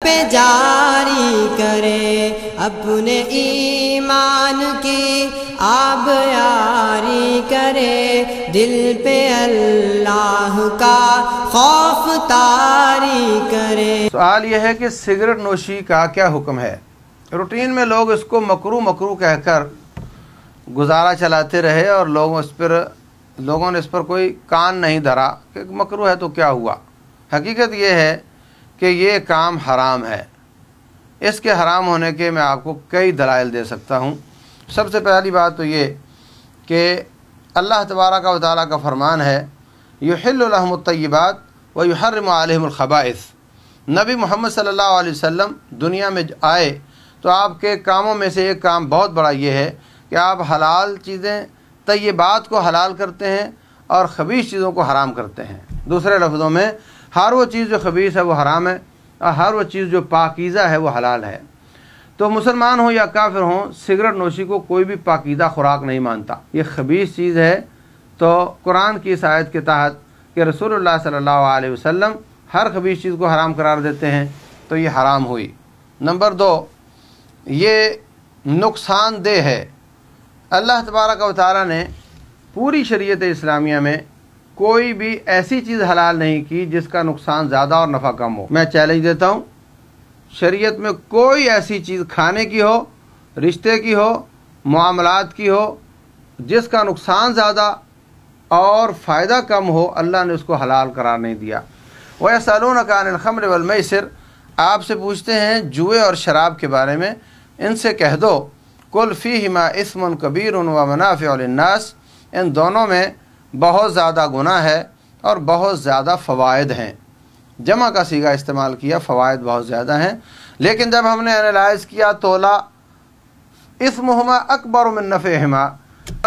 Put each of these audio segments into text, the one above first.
پہ جاری کرے، اپنے ایمان کی آب یاری کرے، دل پہ اللہ کا خوف طاری کرے۔ سوال یہ ہے کہ سگریٹ نوشی کا کیا حکم ہے؟ روٹین میں لوگ اس کو مکروہ کہہ کر گزارا چلاتے رہے اور لوگوں نے اس پر کوئی کان نہیں دھرا کہ مکروہ ہے تو کیا ہوا۔ حقیقت یہ ہے کہ یہ کام حرام ہے۔ اس کے حرام ہونے کے میں آپ کو کئی دلائل دے سکتا ہوں۔ سب سے پہلی بات تو یہ کہ اللہ تبارک و تعالیٰ کا فرمان ہے یحل لہم الطیبات ویحرم علیہم الخبائث۔ نبی محمد صلی اللہ علیہ وسلم دنیا میں آئے تو آپ کے کاموں میں سے ایک کام بہت بڑا یہ ہے کہ آپ حلال چیزیں طیبات کو حلال کرتے ہیں اور خبیث چیزوں کو حرام کرتے ہیں۔ دوسرے لفظوں میں ہر وہ چیز جو خبیث ہے وہ حرام ہے اور ہر وہ چیز جو پاکیزہ ہے وہ حلال ہے۔ تو مسلمان ہوں یا کافر ہوں، سگریٹ نوشی کو کوئی بھی پاکیزہ خوراک نہیں مانتا۔ یہ خبیث چیز ہے۔ تو قرآن کی اس آیت کے تحت کہ رسول اللہ صلی اللہ علیہ وسلم ہر خبیث چیز کو حرام قرار دیتے ہیں تو یہ حرام ہوئی۔ نمبر 2، یہ نقصان دہ ہے۔ اللہ تبارک و تعالیٰ نے پوری شریعت اسلامیہ میں کوئی بھی ایسی چیز حلال نہیں کی جس کا نقصان زیادہ اور نفع کم ہو۔ میں چیلنج دیتا ہوں، شریعت میں کوئی ایسی چیز کھانے کی ہو، رشتے کی ہو، معاملات کی ہو، جس کا نقصان زیادہ اور فائدہ کم ہو، اللہ نے اس کو حلال قرار نہیں دیا۔ وَيَسْأَلُونَكَ عَنِ الْخَمْرِ وَالْمَيْسِرِ، آپ سے پوچھتے ہیں جوئے اور شراب کے بارے میں، ان سے کہہ دو قُلْ فِيهِمَا إِثْمٌ كَبِيرٌ وَمَنَافِعُ لِلنَّاسِ، ان دونوں میں بہت زیادہ گناہ ہے اور بہت زیادہ فوائد ہیں۔ جمع کا صیغہ استعمال کیا، فوائد بہت زیادہ ہیں، لیکن جب ہم نے انالائز کیا تولا اسمہما اکبر من نفعہما،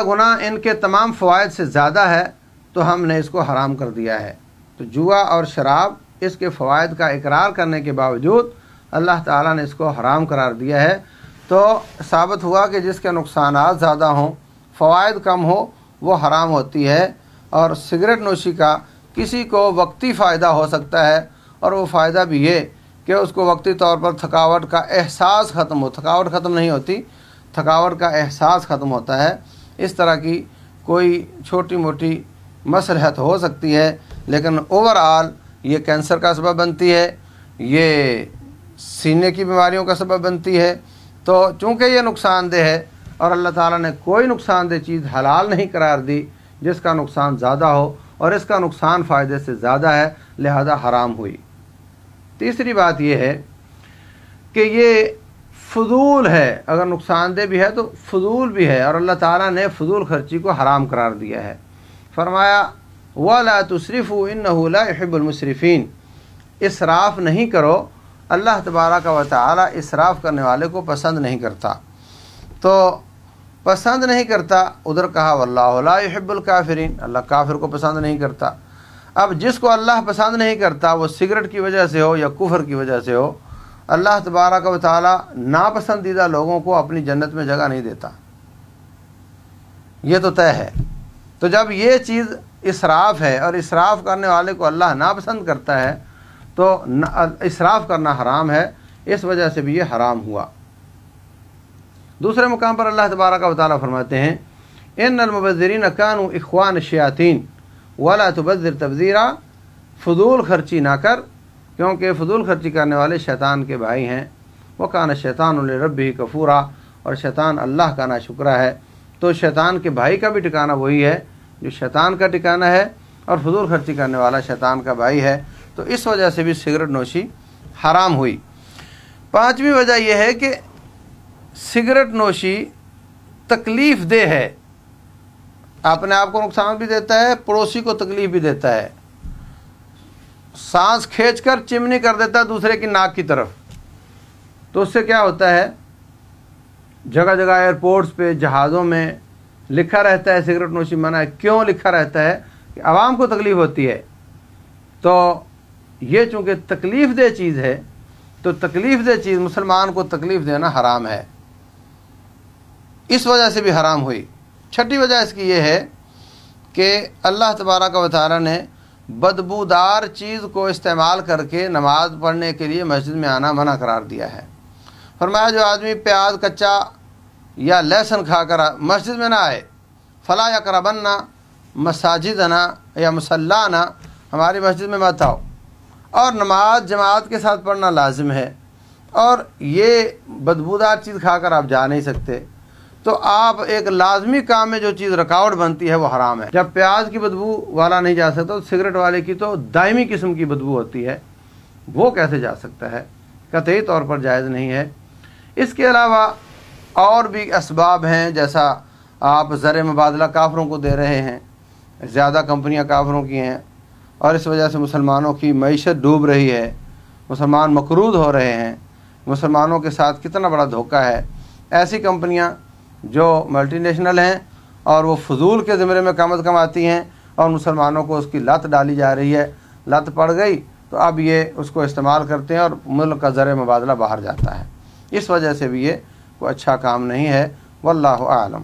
گناہ ان کے تمام فوائد سے زیادہ ہے تو ہم نے اس کو حرام کر دیا ہے۔ تو جوا اور شراب اس کے فوائد کا اقرار کرنے کے باوجود اللہ تعالیٰ نے اس کو حرام قرار دیا ہے۔ تو ثابت ہوا کہ جس کے نقصانات زیادہ ہوں، فوائد کم ہو، وہ حرام ہوتی ہے۔ اور سگریٹ نوشی کا کسی کو وقتی فائدہ ہو سکتا ہے، اور وہ فائدہ بھی یہ کہ اس کو وقتی طور پر تھکاوٹ کا احساس ختم ہو، تھکاوٹ ختم نہیں ہوتی، تھکاوٹ کا احساس ختم ہوتا ہے۔ اس طرح کی کوئی چھوٹی موٹی مصلحت ہو سکتی ہے، لیکن اوور آل یہ کینسر کا سبب بنتی ہے، یہ سینے کی بیماریوں کا سبب بنتی ہے۔ تو چونکہ یہ نقصان دہ ہے اور اللہ تعالیٰ نے کوئی نقصان دہ چیز حلال نہیں قرار دی جس کا نقصان زیادہ ہو، اور اس کا نقصان فائدے سے زیادہ ہے، لہذا حرام ہوئی۔ تیسری بات یہ ہے کہ یہ فضول ہے، اگر نقصان دہ بھی ہے تو فضول بھی ہے، اور اللہ تعالیٰ نے فضول خرچی کو حرام قرار دیا ہے۔ فرمایا وَلَا تُسْرِفُوا إِنَّهُ لَا يُحِبُّ الْمُسْرِفِينَ، اسراف نہیں کرو، اللہ تبارک و تعالیٰ اسراف کرنے والے کو پسند نہیں کرتا۔ تو پسند نہیں کرتا، ادھر کہا وَاللَّهُ لَا يُحِبُّ الْكَافِرِينَ، اللہ کافر کو پسند نہیں کرتا۔ اب جس کو اللہ پسند نہیں کرتا، وہ سگریٹ کی وجہ سے ہو یا کفر کی وجہ سے ہو، اللہ تبارک و تعالیٰ ناپسندیدہ لوگوں کو اپنی جنت میں جگہ نہیں دیتا، یہ تو طے ہے۔ تو جب یہ چیز اسراف ہے اور اسراف کرنے والے کو اللہ ناپسند کرتا ہے تو اسراف کرنا حرام ہے، اس وجہ سے بھی یہ حرام ہوا۔ دوسرے مقام پر اللہ تبارک و تعالیٰ فرماتے ہیں ان المبذرین کانوا اخوان الشیاطین ولا تبذر تبذیرا، فضول خرچی نہ کر کیونکہ فضول خرچی کرنے والے شیطان کے بھائی ہیں۔ وکان الشیطان لربہ کفورا، اور شیطان اللہ کا ناشکرا ہے۔ تو شیطان کے بھائی کا بھی ٹھکانہ وہی ہے جو شیطان کا ٹھکانہ ہے، اور فضول خرچی کرنے والا شیطان کا بھائی ہے، تو اس وجہ سے بھی سگریٹ نوشی حرام ہوئی۔ پانچویں وجہ یہ ہے کہ سگریٹ نوشی تکلیف دہ ہے، اپنے آپ کو نقصان بھی دیتا ہے، پڑوسی کو تکلیف بھی دیتا ہے۔ سانس کھینچ کر چمنی کر دیتا ہے دوسرے کی ناک کی طرف، تو اس سے کیا ہوتا ہے، جگہ جگہ ایئرپورٹس پہ، جہازوں میں لکھا رہتا ہے سگریٹ نوشی منع ہے۔ کیوں لکھا رہتا ہے؟ کہ عوام کو تکلیف ہوتی ہے۔ تو یہ چونکہ تکلیف دہ چیز ہے، تو تکلیف دہ چیز مسلمان کو تکلیف دینا حرام ہے، اس وجہ سے بھی حرام ہوئی۔ چھٹی وجہ اس کی یہ ہے کہ اللہ تبارک و تعالیٰ نے بدبودار چیز کو استعمال کر کے نماز پڑھنے کے لیے مسجد میں آنا منع قرار دیا ہے۔ فرمایا جو آدمی پیاز کچا یا لہسن کھا کر مسجد میں نہ آئے، فلا یقربن مساجدنا یا مصلانا، ہماری مسجد میں مت آؤ، اور نماز جماعت کے ساتھ پڑھنا لازم ہے، اور یہ بدبودار چیز کھا کر آپ جا نہیں سکتے، تو آپ ایک لازمی کام میں جو چیز رکاوٹ بنتی ہے وہ حرام ہے۔ جب پیاز کی بدبو والا نہیں جا سکتا تو سگریٹ والے کی تو دائمی قسم کی بدبو ہوتی ہے، وہ کیسے جا سکتا ہے؟ قطعی طور پر جائز نہیں ہے۔ اس کے علاوہ اور بھی اسباب ہیں، جیسا آپ زر مبادلہ کافروں کو دے رہے ہیں، زیادہ کمپنیاں کافروں کی ہیں، اور اس وجہ سے مسلمانوں کی معیشت ڈوب رہی ہے، مسلمان مقروض ہو رہے ہیں، مسلمانوں کے ساتھ کتنا بڑا دھوکہ ہے۔ ایسی کمپنیاں جو ملٹی نیشنل ہیں اور وہ فضول کے زمرے میں کم از کم آتی ہیں، اور مسلمانوں کو اس کی لت ڈالی جا رہی ہے، لت پڑ گئی تو اب یہ اس کو استعمال کرتے ہیں اور ملک کا زر مبادلہ باہر جاتا ہے۔ اس وجہ سے بھی یہ کوئی اچھا کام نہیں ہے۔ واللہ اعلم۔